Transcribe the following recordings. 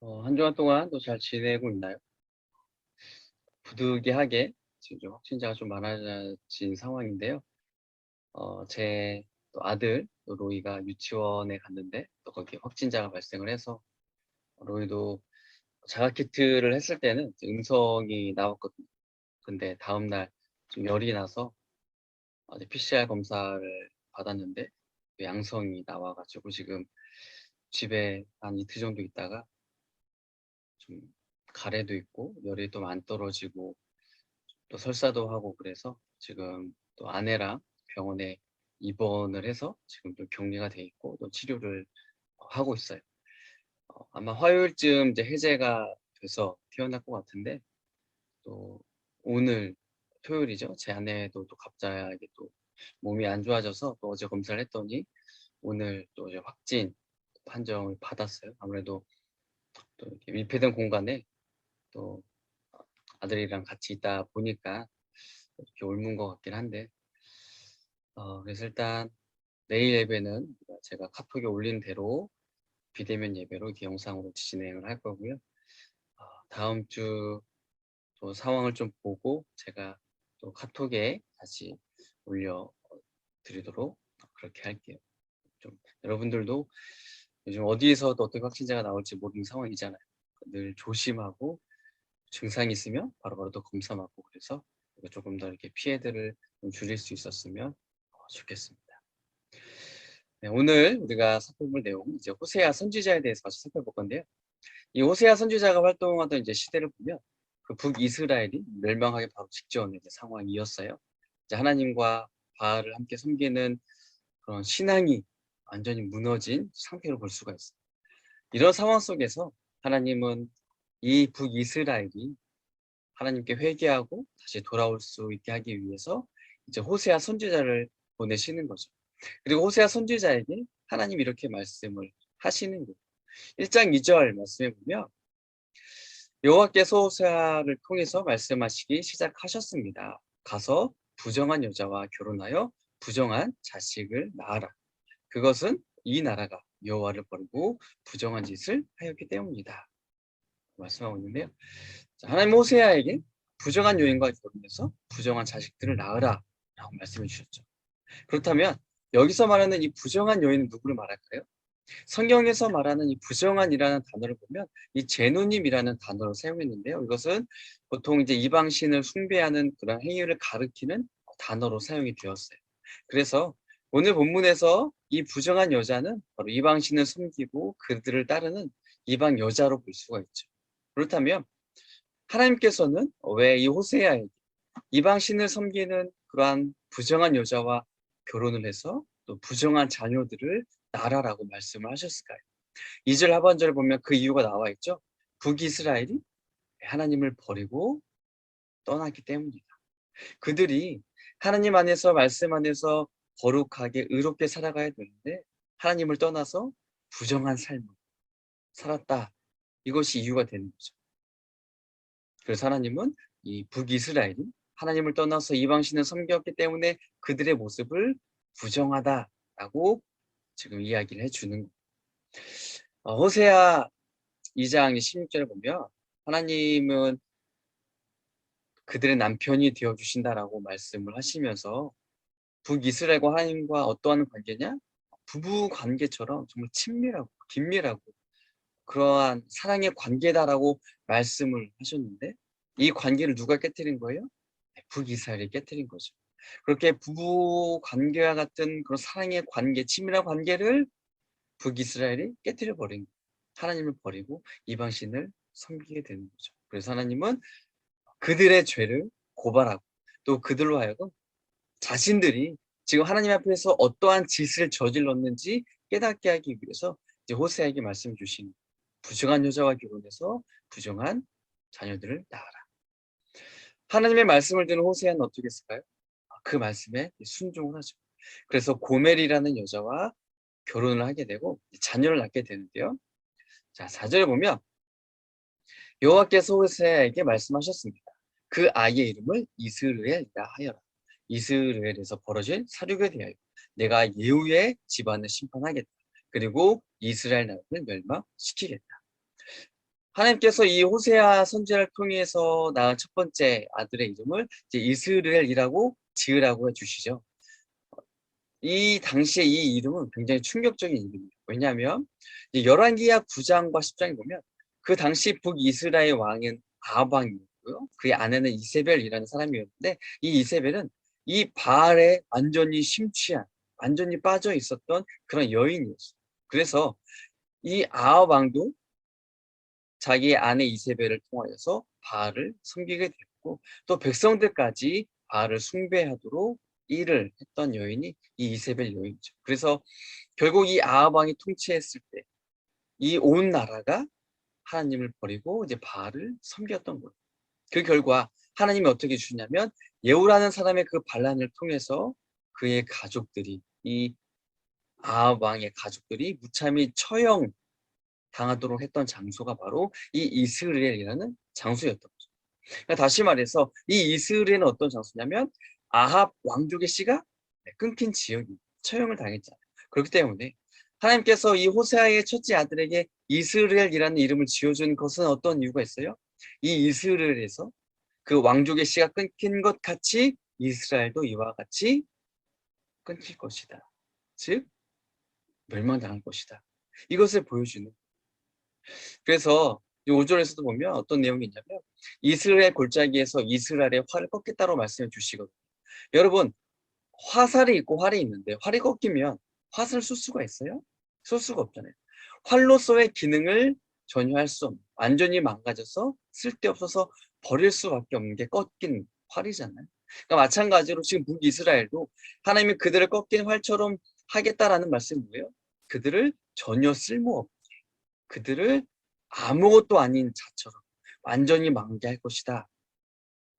한 주간 동안 또 잘 지내고 있나요? 부득이하게 지금 좀 확진자가 좀 많아진 상황인데요. 제 또 아들 또 로이가 유치원에 갔는데 또 거기에 확진자가 발생을 해서 로이도 자가 키트를 했을 때는 이제 음성이 나왔거든요. 근데 다음날 좀 열이 나서 이제 PCR 검사를 받았는데 그 양성이 나와가지고 지금 집에 한 이틀 정도 있다가 좀 가래도 있고 열이 좀 안 떨어지고 또 설사도 하고 그래서 지금 또 아내랑 병원에 입원을 해서 지금 또 격리가 돼 있고 또 치료를 하고 있어요. 아마 화요일쯤 이제 해제가 돼서 태어날 것 같은데 또 오늘 토요일이죠. 제 아내도 또 갑자기 또 몸이 안 좋아져서 또 어제 검사를 했더니 오늘 또 이제 확진 판정을 받았어요. 아무래도 또 이렇게 밀폐된 공간에 또 아들이랑 같이 있다 보니까 이렇게 옮은 것 같긴 한데 그래서 일단 내일 예배는 제가 카톡에 올린 대로 비대면 예배로 이렇게 영상으로 진행을 할 거고요. 다음 주 또 상황을 좀 보고 제가 또 카톡에 다시 올려 드리도록 그렇게 할게요. 좀 여러분들도 요즘 어디에서도 어떻게 확진자가 나올지 모르는 상황이잖아요. 늘 조심하고 증상이 있으면 바로바로 또 검사 받고 그래서 조금 더 이렇게 피해들을 좀 줄일 수 있었으면 좋겠습니다. 네, 오늘 우리가 살펴볼 내용은 이제 호세아 선지자에 대해서 같이 살펴볼 건데요. 이 호세아 선지자가 활동하던 이제 시대를 보면 그 북이스라엘이 멸망하기 바로 직전의 이제 상황이었어요. 이제 하나님과 바알을 함께 섬기는 그런 신앙이 완전히 무너진 상태로 볼 수가 있어요. 이런 상황 속에서 하나님은 이 북이스라엘이 하나님께 회개하고 다시 돌아올 수 있게 하기 위해서 이제 호세아 선지자를 보내시는 거죠. 그리고 호세아 선지자에게 하나님이 이렇게 말씀을 하시는 거예요. 1장 2절 말씀해 보면 여호와께서 호세아를 통해서 말씀하시기 시작하셨습니다. 가서 부정한 여자와 결혼하여 부정한 자식을 낳아라. 그것은 이 나라가 여호와를 버리고 부정한 짓을 하였기 때문이다. 말씀하고 있는데요. 하나님 호세아에게 부정한 여인과 결혼해서 부정한 자식들을 낳으라 라고 말씀해 주셨죠. 그렇다면 여기서 말하는 이 부정한 여인은 누구를 말할까요? 성경에서 말하는 이 부정한이라는 단어를 보면 이 제노님이라는 단어를 사용했는데요. 이것은 보통 이제 이방신을 숭배하는 그런 행위를 가리키는 단어로 사용이 되었어요. 그래서 오늘 본문에서 이 부정한 여자는 바로 이방신을 섬기고 그들을 따르는 이방 여자로 볼 수가 있죠. 그렇다면 하나님께서는 왜 이 호세아에게 이방신을 섬기는 그러한 부정한 여자와 결혼을 해서 또 부정한 자녀들을 낳으라고 말씀을 하셨을까요? 2절 하반절을 보면 그 이유가 나와 있죠. 북이스라엘이 하나님을 버리고 떠났기 때문이다. 그들이 하나님 안에서 말씀 안에서 거룩하게 의롭게 살아가야 되는데 하나님을 떠나서 부정한 삶을 살았다. 이것이 이유가 되는 거죠. 그래서 하나님은 이 북이스라엘이 하나님을 떠나서 이방신을 섬겼기 때문에 그들의 모습을 부정하다라고 지금 이야기를 해주는 거예요. 호세아 2장 16절에 보면 하나님은 그들의 남편이 되어주신다라고 말씀을 하시면서 북이스라엘과 하나님과 어떠한 관계냐? 부부 관계처럼 정말 친밀하고 긴밀하고 그러한 사랑의 관계다라고 말씀을 하셨는데 이 관계를 누가 깨뜨린 거예요? 북이스라엘이 깨뜨린 거죠. 그렇게 부부 관계와 같은 그런 사랑의 관계, 친밀한 관계를 북이스라엘이 깨뜨려 버린 거예요. 하나님을 버리고 이방신을 섬기게 되는 거죠. 그래서 하나님은 그들의 죄를 고발하고 또 그들로 하여금 자신들이 지금 하나님 앞에서 어떠한 짓을 저질렀는지 깨닫게 하기 위해서 이제 호세아에게 말씀 주신 부정한 여자와 결혼해서 부정한 자녀들을 낳아라. 하나님의 말씀을 듣는 호세아는 어떻게 했을까요? 그 말씀에 순종을 하죠. 그래서 고멜이라는 여자와 결혼을 하게 되고 자녀를 낳게 되는데요. 자, 4절에 보면 여호와께서 호세아에게 말씀하셨습니다. 그 아이의 이름을 이스르엘이라 하여라. 이스라엘에서 벌어질 사륙에 대하여 내가 예후의 집안을 심판하겠다. 그리고 이스라엘 나라를 멸망시키겠다. 하나님께서 이 호세아 선지자를 통해서 낳은 첫 번째 아들의 이름을 이제 이스라엘이라고 지으라고 해주시죠. 이 당시에 이 이름은 굉장히 충격적인 이름이에요. 왜냐하면 열왕기하 9장과 10장에 보면 그 당시 북이스라엘 왕은 아합 왕이었고요. 그의 아내는 이세벨이라는 사람이었는데 이 이세벨은 이 바알에 완전히 심취한, 완전히 빠져 있었던 그런 여인이었어요. 그래서 이 아합 왕도 자기의 아내 이세벨을 통하여서 바알을 섬기게 됐고 또 백성들까지 바알을 숭배하도록 일을 했던 여인이 이 이세벨 여인이죠. 그래서 결국 이 아합 왕이 통치했을 때 이 온 나라가 하나님을 버리고 이제 바알을 섬겼던 거예요. 그 결과 하나님이 어떻게 주냐면 예후라는 사람의 그 반란을 통해서 그의 가족들이 이 아합 왕의 가족들이 무참히 처형 당하도록 했던 장소가 바로 이 이스라엘이라는 장소였던 거죠. 그러니까 다시 말해서 이 이스라엘은 어떤 장소냐면 아합 왕족의 씨가 끊긴 지역이 처형을 당했잖아요. 그렇기 때문에 하나님께서 이 호세아의 첫째 아들에게 이스라엘이라는 이름을 지어준 것은 어떤 이유가 있어요? 이 이스라엘에서 그 왕족의 씨가 끊긴 것 같이 이스라엘도 이와 같이 끊길 것이다. 즉 멸망당할 것이다. 이것을 보여주는. 그래서 5절에서도 보면 어떤 내용이 있냐면 이스라엘 골짜기에서 이스라엘의 활을 꺾겠다고 말씀해 주시거든요. 여러분 화살이 있고 활이 있는데 활이 꺾이면 화살을 쏠 수가 있어요? 쏠 수가 없잖아요. 활로서의 기능을 전혀 할 수 없는, 완전히 망가져서 쓸데없어서 버릴 수밖에 없는 게 꺾인 활이잖아요. 그러니까 마찬가지로 지금 북이스라엘도 하나님이 그들을 꺾인 활처럼 하겠다라는 말씀이 뭐예요? 그들을 전혀 쓸모없게, 그들을 아무것도 아닌 자처럼 완전히 망개할 것이다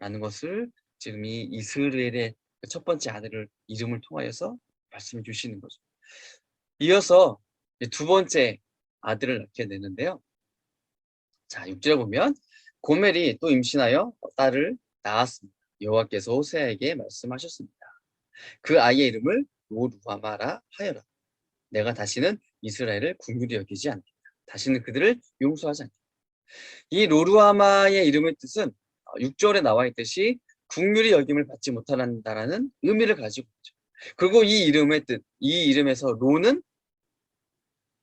라는 것을 지금 이 이스라엘의 첫 번째 아들을 이름을 통하여서 말씀해 주시는 거죠. 이어서 두 번째 아들을 낳게 되는데요. 자, 6절에 보면 고멜이 또 임신하여 딸을 낳았습니다. 여호와께서 호세아에게 말씀하셨습니다. 그 아이의 이름을 로루하마라 하여라. 내가 다시는 이스라엘을 긍휼히 여기지 않겠다. 다시는 그들을 용서하지 않겠다. 이 로루하마의 이름의 뜻은 6절에 나와 있듯이 긍휼히 여김을 받지 못한다라는 의미를 가지고 있죠. 그리고 이 이름의 뜻, 이 이름에서 로는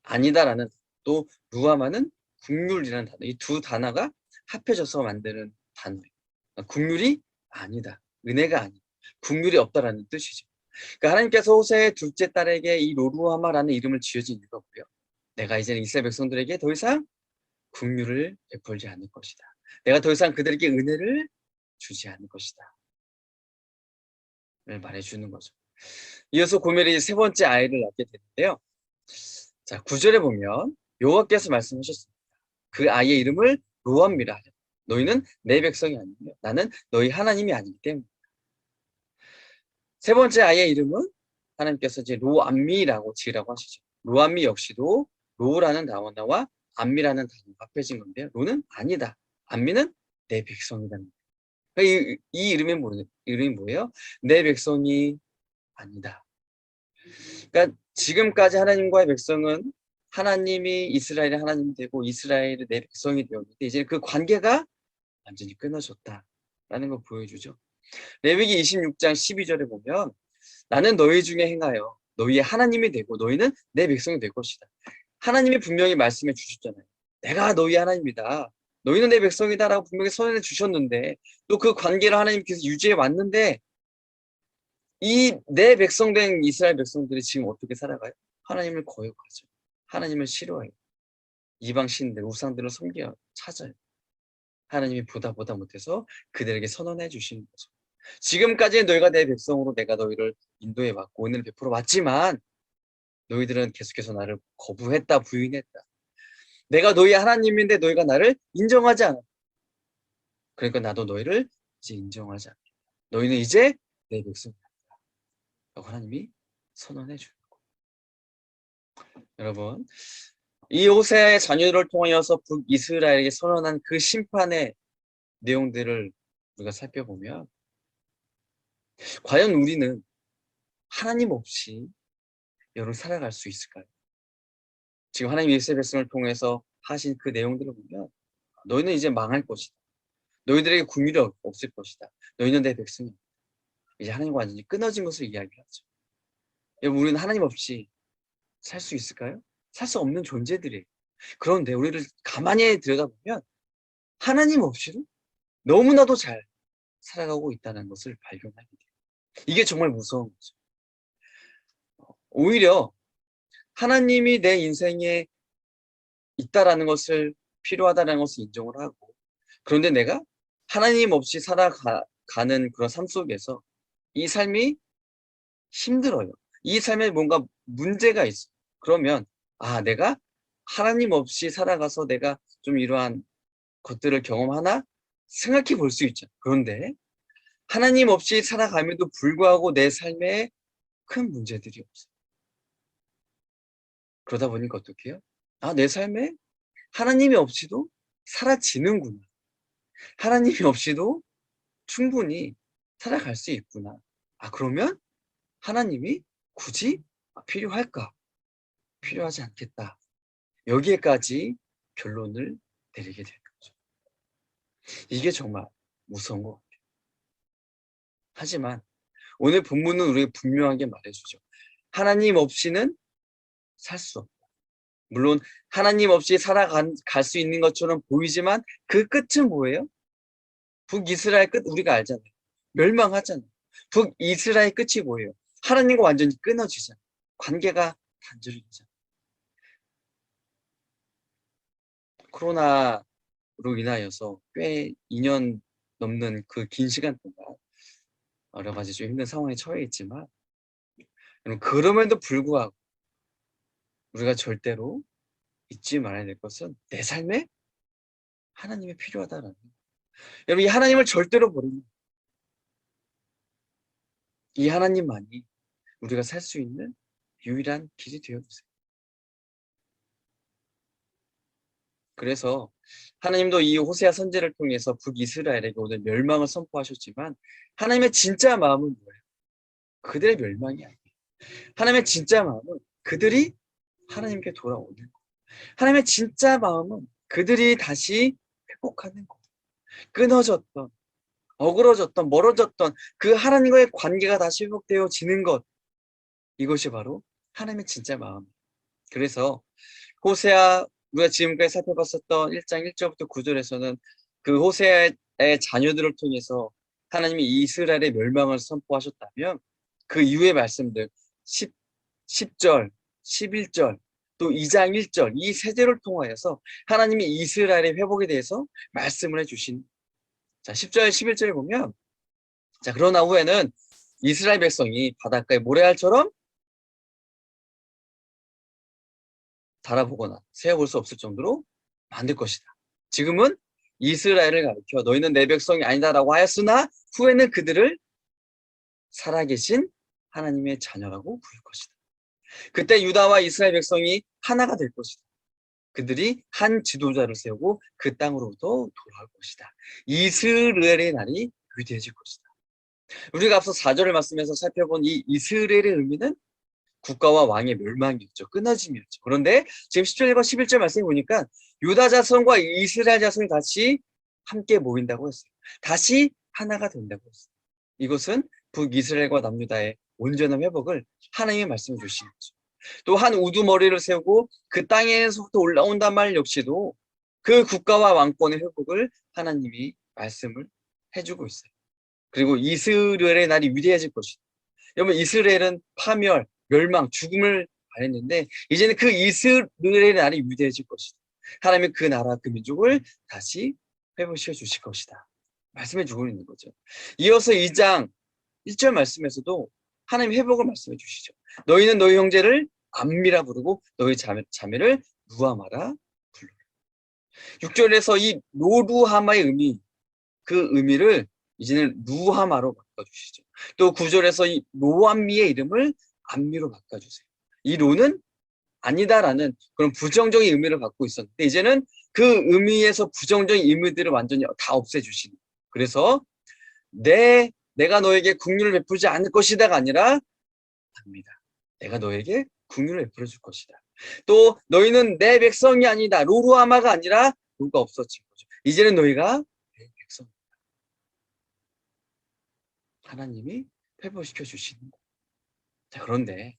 아니다라는, 또 루하마는 긍휼이라는 단어, 이 두 단어가 합해져서 만드는 단어예요. 긍휼이 아니다, 은혜가 아니다, 긍휼이 없다라는 뜻이죠. 그러니까 하나님께서 호세의 둘째 딸에게 이 로루하마라는 이름을 지어진 이유가 뭐예요? 내가 이제는 이스라엘 백성들에게 더 이상 긍휼을 베풀지 않을 것이다. 내가 더 이상 그들에게 은혜를 주지 않을 것이다. 를 말해주는 거죠. 이어서 고멜이 세 번째 아이를 낳게 되는데요. 자, 9절에 보면 여호와께서 말씀하셨습니다. 그 아이의 이름을 로암미라 하라. 너희는 내 백성이 아니며 나는 너희 하나님이 아니기 때문에. 세 번째 아이의 이름은 하나님께서 이제 로암미라고 지으라고 하시죠. 로암미 역시도 로라는 단어와 암미라는 단어가 합해진 건데요. 로는 아니다. 암미는 내 백성이다. 이 이름이 뭐예요? 내 백성이 아니다. 그러니까 지금까지 하나님과의 백성은 하나님이 이스라엘의 하나님이 되고 이스라엘의 내 백성이 되었는데 이제 그 관계가 완전히 끊어졌다라는 걸 보여주죠. 레위기 26장 12절에 보면 나는 너희 중에 행하여 너희의 하나님이 되고 너희는 내 백성이 될 것이다. 하나님이 분명히 말씀해 주셨잖아요. 내가 너희 하나님이다. 너희는 내 백성이다라고 분명히 선언해 주셨는데 또 그 관계를 하나님께서 유지해 왔는데 이 내 백성 된 이스라엘 백성들이 지금 어떻게 살아가요? 하나님을 거역하죠. 하나님을 싫어해요. 이방 신들, 우상들을 섬겨 찾아요. 하나님이 보다 못해서 그들에게 선언해 주시는 거죠. 지금까지 너희가 내 백성으로 내가 너희를 인도해 왔고 은혜를 베풀어 왔지만 너희들은 계속해서 나를 거부했다, 부인했다. 내가 너희 하나님인데 너희가 나를 인정하지 않았다. 그러니까 나도 너희를 이제 인정하지 않겠다. 너희는 이제 내 백성이다. 라고 하나님이 선언해 주는 거예요. 여러분, 이 호세아의 자녀들을 통하여서 북이스라엘에게 선언한 그 심판의 내용들을 우리가 살펴보면 과연 우리는 하나님 없이 여러분 살아갈 수 있을까요? 지금 하나님 이스라엘 백성을 통해서 하신 그 내용들을 보면 너희는 이제 망할 것이다. 너희들에게 국률이 없을 것이다. 너희는 내 백성이다. 이제 하나님과 완전히 끊어진 것을 이야기하죠. 여러분, 우리는 하나님 없이 살 수 있을까요? 살 수 없는 존재들이에요. 그런데 우리를 가만히 들여다보면 하나님 없이도 너무나도 잘 살아가고 있다는 것을 발견하게 돼요. 이게 정말 무서운 거죠. 오히려 하나님이 내 인생에 있다라는 것을, 필요하다는 것을 인정을 하고, 그런데 내가 하나님 없이 살아가는 그런 삶 속에서 이 삶이 힘들어요. 이 삶에 뭔가 문제가 있어. 그러면 내가 하나님 없이 살아가서 내가 좀 이러한 것들을 경험하나 생각해 볼 수 있죠. 그런데 하나님 없이 살아감에도 불구하고 내 삶에 큰 문제들이 없어요. 그러다 보니까 어떻게 해요? 내 삶에 하나님이 없이도 사라지는구나. 하나님이 없이도 충분히 살아갈 수 있구나. 그러면 하나님이 굳이 필요할까? 필요하지 않겠다. 여기에까지 결론을 내리게 되는 거죠. 이게 정말 무서운 것 같아요. 하지만 오늘 본문은 우리에게 분명하게 말해주죠. 하나님 없이는 살 수 없다. 물론 하나님 없이 살아갈 수 있는 것처럼 보이지만 그 끝은 뭐예요? 북이스라엘 끝 우리가 알잖아요. 멸망하잖아요. 북이스라엘 끝이 뭐예요? 하나님과 완전히 끊어지잖아요. 관계가 단절되잖아요. 코로나로 인하여서 꽤 2년 넘는 그 긴 시간 동안 여러 가지 좀 힘든 상황에 처해 있지만, 그럼에도 불구하고 우리가 절대로 잊지 말아야 될 것은 내 삶에 하나님이 필요하다라는 거예요. 여러분, 이 하나님을 절대로 버리면 이 하나님만이 우리가 살 수 있는 유일한 길이 되어주세요. 그래서 하나님도 이 호세아 선지를 통해서 북이스라엘에게 오늘 멸망을 선포하셨지만 하나님의 진짜 마음은 뭐예요? 그들의 멸망이 아니에요. 하나님의 진짜 마음은 그들이 하나님께 돌아오는 거예요. 하나님의 진짜 마음은 그들이 다시 회복하는 거예요. 끊어졌던, 어그러졌던, 멀어졌던 그 하나님과의 관계가 다시 회복되어지는 것, 이것이 바로 하나님의 진짜 마음이에요. 그래서 호세아, 우리가 지금까지 살펴봤었던 1장 1절부터 9절에서는 그 호세아의 자녀들을 통해서 하나님이 이스라엘의 멸망을 선포하셨다면 그 이후의 말씀들 10절, 11절, 또 2장 1절 이 세절을 통하여서 하나님이 이스라엘의 회복에 대해서 말씀을 해주신, 자 10절, 11절에 보면, 자 그러나 후에는 이스라엘 백성이 바닷가의 모래알처럼 달아보거나 세어볼 수 없을 정도로 만들 것이다. 지금은 이스라엘을 가리켜 너희는 내 백성이 아니다라고 하였으나 후에는 그들을 살아계신 하나님의 자녀라고 부를 것이다. 그때 유다와 이스라엘 백성이 하나가 될 것이다. 그들이 한 지도자를 세우고 그 땅으로부터 돌아올 것이다. 이스라엘의 날이 위대해질 것이다. 우리가 앞서 4절을 말씀에서 살펴본 이 이스라엘의 의미는 국가와 왕의 멸망이었죠. 끊어짐이었죠. 그런데 지금 10절과 11절 말씀해 보니까 유다 자손과 이스라엘 자손이 다시 함께 모인다고 했어요. 다시 하나가 된다고 했어요. 이것은 북이스라엘과 남유다의 온전한 회복을 하나님이 말씀해 주시는 거죠. 또 한 우두머리를 세우고 그 땅에서부터 올라온단 말 역시도 그 국가와 왕권의 회복을 하나님이 말씀을 해주고 있어요. 그리고 이스라엘의 날이 위대해질 것이다. 여러분, 이스라엘은 파멸, 멸망, 죽음을 말했는데 이제는 그 이스라엘의 날이 위대해질 것이다. 하나님이 그 나라, 그 민족을 다시 회복시켜 주실 것이다. 말씀해 주고 있는 거죠. 이어서 2장 1절 말씀에서도 하나님 회복을 말씀해 주시죠. 너희는 너희 형제를 암미라 부르고 너희 자매를 루하마라 불러라. 6절에서 이 노루하마의 의미, 그 의미를 이제는 루하마로 바꿔주시죠. 또 9절에서 이 로암미의 이름을 암미로 바꿔주세요. 이 로는 아니다라는 그런 부정적인 의미를 갖고 있었는데 이제는 그 의미에서 부정적인 의미들을 완전히 다 없애주시는. 그래서 내가 너에게 긍휼을 베풀지 않을 것이다가 아니라 압니다. 내가 너에게 긍휼을 베풀어 줄 것이다. 또 너희는 내 백성이 아니다. 로루아마가 아니라 이유가 없어진 거죠. 이제는 너희가 내 백성. 하나님이 회복시켜 주시는 거예요. 자, 그런데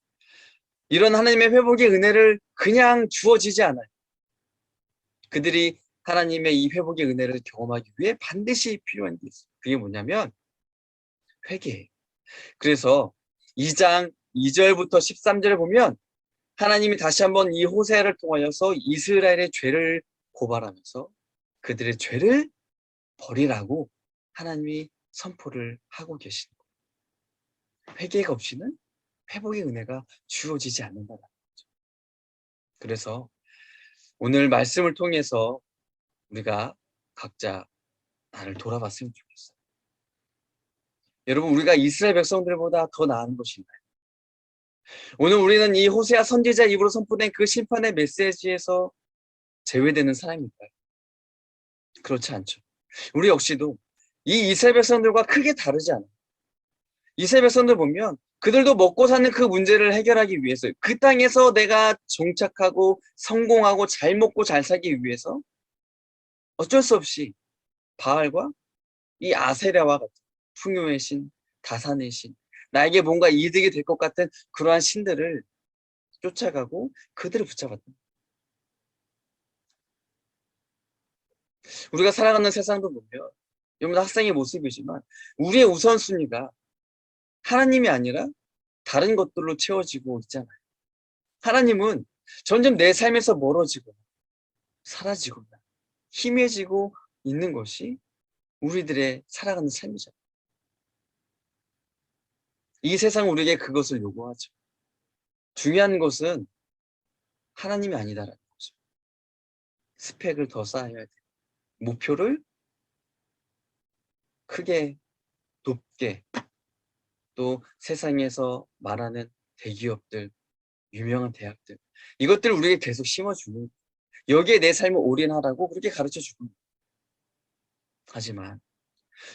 이런 하나님의 회복의 은혜를 그냥 주어지지 않아요. 그들이 하나님의 이 회복의 은혜를 경험하기 위해 반드시 필요한 게 있어요. 그게 뭐냐면 회개예요. 그래서 2장 2절부터 13절을 보면 하나님이 다시 한번 이 호세아를 통하여서 이스라엘의 죄를 고발하면서 그들의 죄를 버리라고 하나님이 선포를 하고 계시는 거예요. 회개가 없이는 회복의 은혜가 주어지지 않는다는 거죠. 그래서 오늘 말씀을 통해서 우리가 각자 나를 돌아봤으면 좋겠어요. 여러분, 우리가 이스라엘 백성들보다 더 나은 것인가요? 오늘 우리는 이 호세아 선지자 입으로 선포된 그 심판의 메시지에서 제외되는 사람일까요? 그렇지 않죠. 우리 역시도 이 이스라엘 백성들과 크게 다르지 않아요. 이스라엘 백성들 보면 그들도 먹고 사는 그 문제를 해결하기 위해서 그 땅에서 내가 정착하고 성공하고 잘 먹고 잘 살기 위해서 어쩔 수 없이 바알과 이 아세라와 같은 풍요의 신, 다산의 신, 나에게 뭔가 이득이 될 것 같은 그러한 신들을 쫓아가고 그들을 붙잡았다. 우리가 살아가는 세상도 보면 여러분 학생의 모습이지만 우리의 우선순위가 하나님이 아니라 다른 것들로 채워지고 있잖아요. 하나님은 점점 내 삶에서 멀어지고 사라지거나 희미해지고 있는 것이 우리들의 살아가는 삶이죠. 이 세상 우리에게 그것을 요구하죠. 중요한 것은 하나님이 아니다라는 거죠. 스펙을 더 쌓아야 돼. 목표를 크게, 높게, 또 세상에서 말하는 대기업들, 유명한 대학들, 이것들을 우리에게 계속 심어주는, 여기에 내 삶을 올인하라고 그렇게 가르쳐주고. 하지만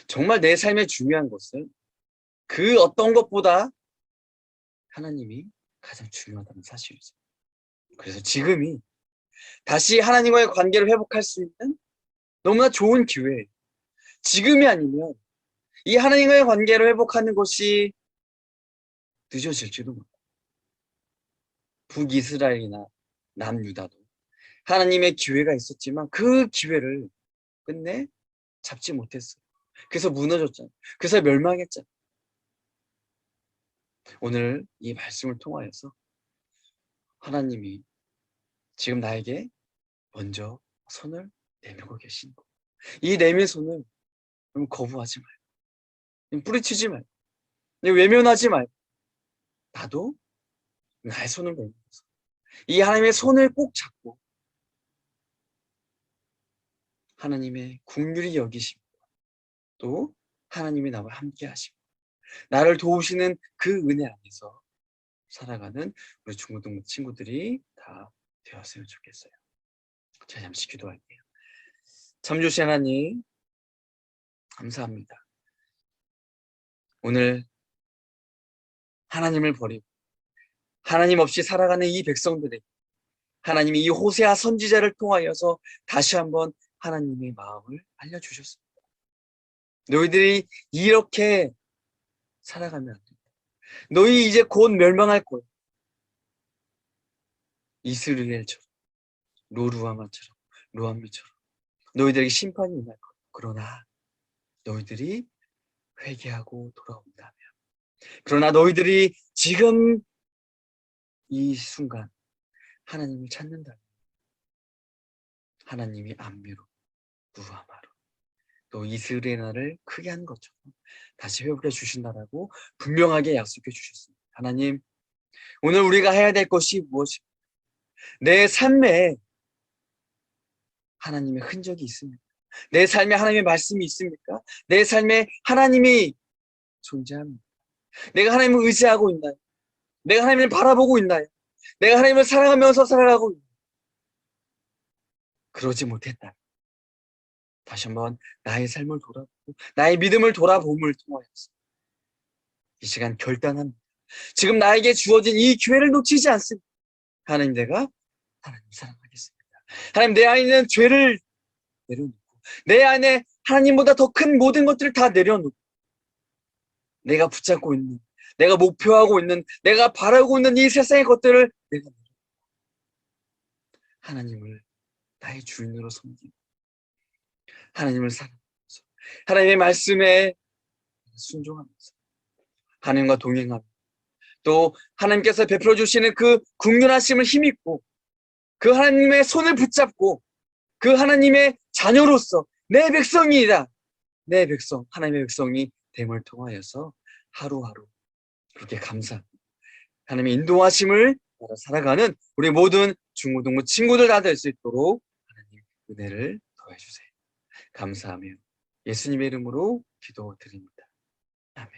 정말 내 삶에 중요한 것은 그 어떤 것보다 하나님이 가장 중요하다는 사실이죠. 그래서 지금이 다시 하나님과의 관계를 회복할 수 있는 너무나 좋은 기회예요. 지금이 아니면 이 하나님과의 관계를 회복하는 것이 늦어질지도 몰라요. 북이스라엘이나 남유다도 하나님의 기회가 있었지만 그 기회를 끝내 잡지 못했어요. 그래서 무너졌잖아요. 그래서 멸망했잖아요. 오늘 이 말씀을 통하여서 하나님이 지금 나에게 먼저 손을 내밀고 계신 거. 이 내민 손을 거부하지 말고, 뿌리치지 말고, 외면하지 말고, 나도 나의 손을 내밀어서 이 하나님의 손을 꼭 잡고 하나님의 긍휼히 여기시고 또 하나님이 나와 함께 하시고 나를 도우시는 그 은혜 안에서 살아가는 우리 중고등부 친구들이 다 되었으면 좋겠어요. 제가 잠시 기도할게요. 참 좋으신 하나님 감사합니다. 오늘 하나님을 버리고 하나님 없이 살아가는 이 백성들에게 하나님이 이 호세아 선지자를 통하여서 다시 한번 하나님의 마음을 알려주셨습니다. 너희들이 이렇게 살아가면 안 된다. 너희 이제 곧 멸망할 거야. 이스라엘처럼, 로루아마처럼, 로암미처럼 너희들에게 심판이 임할 거야. 그러나 너희들이 회개하고 돌아온다면, 그러나 너희들이 지금 이 순간 하나님을 찾는다면 하나님이 암미로, 루아마로 또 이스라엘을 크게 한 것처럼 다시 회복해 주신다라고 분명하게 약속해 주셨습니다. 하나님, 오늘 우리가 해야 될 것이 무엇입니까? 내 삶에 하나님의 흔적이 있습니까? 내 삶에 하나님의 말씀이 있습니까? 내 삶에 하나님이 존재합니까? 내가 하나님을 의지하고 있나요? 내가 하나님을 바라보고 있나요? 내가 하나님을 사랑하면서 살아가고 있나요? 그러지 못했다. 다시 한번 나의 삶을 돌아보고 나의 믿음을 돌아봄을 통하여서 이 시간 결단합니다. 지금 나에게 주어진 이 기회를 놓치지 않습니다. 하나님, 내가 하나님 사랑하겠습니다. 하나님, 내 안에 있는 죄를 내려놓고 내 안에 하나님보다 더 큰 모든 것들을 다 내려놓고 내가 붙잡고 있는, 내가 목표하고 있는, 내가 바라고 있는 이 세상의 것들을 내가 하나님을 나의 주인으로 섬기고 하나님을 사랑하면서 하나님의 말씀에 순종하면서 하나님과 동행하며 또 하나님께서 베풀어 주시는 그 국률하심을 힘입고 그 하나님의 손을 붙잡고 그 하나님의 자녀로서 내 백성이다. 내 백성, 하나님의 백성이 됨을 통하여서 하루하루 그렇게 감사하고 하나님의 인도하심을 따라 살아가는 우리 모든 중고등부 친구들 다 될 수 있도록 하나님 은혜를 더해 주세요. 감사하며 예수님의 이름으로 기도드립니다. 아멘.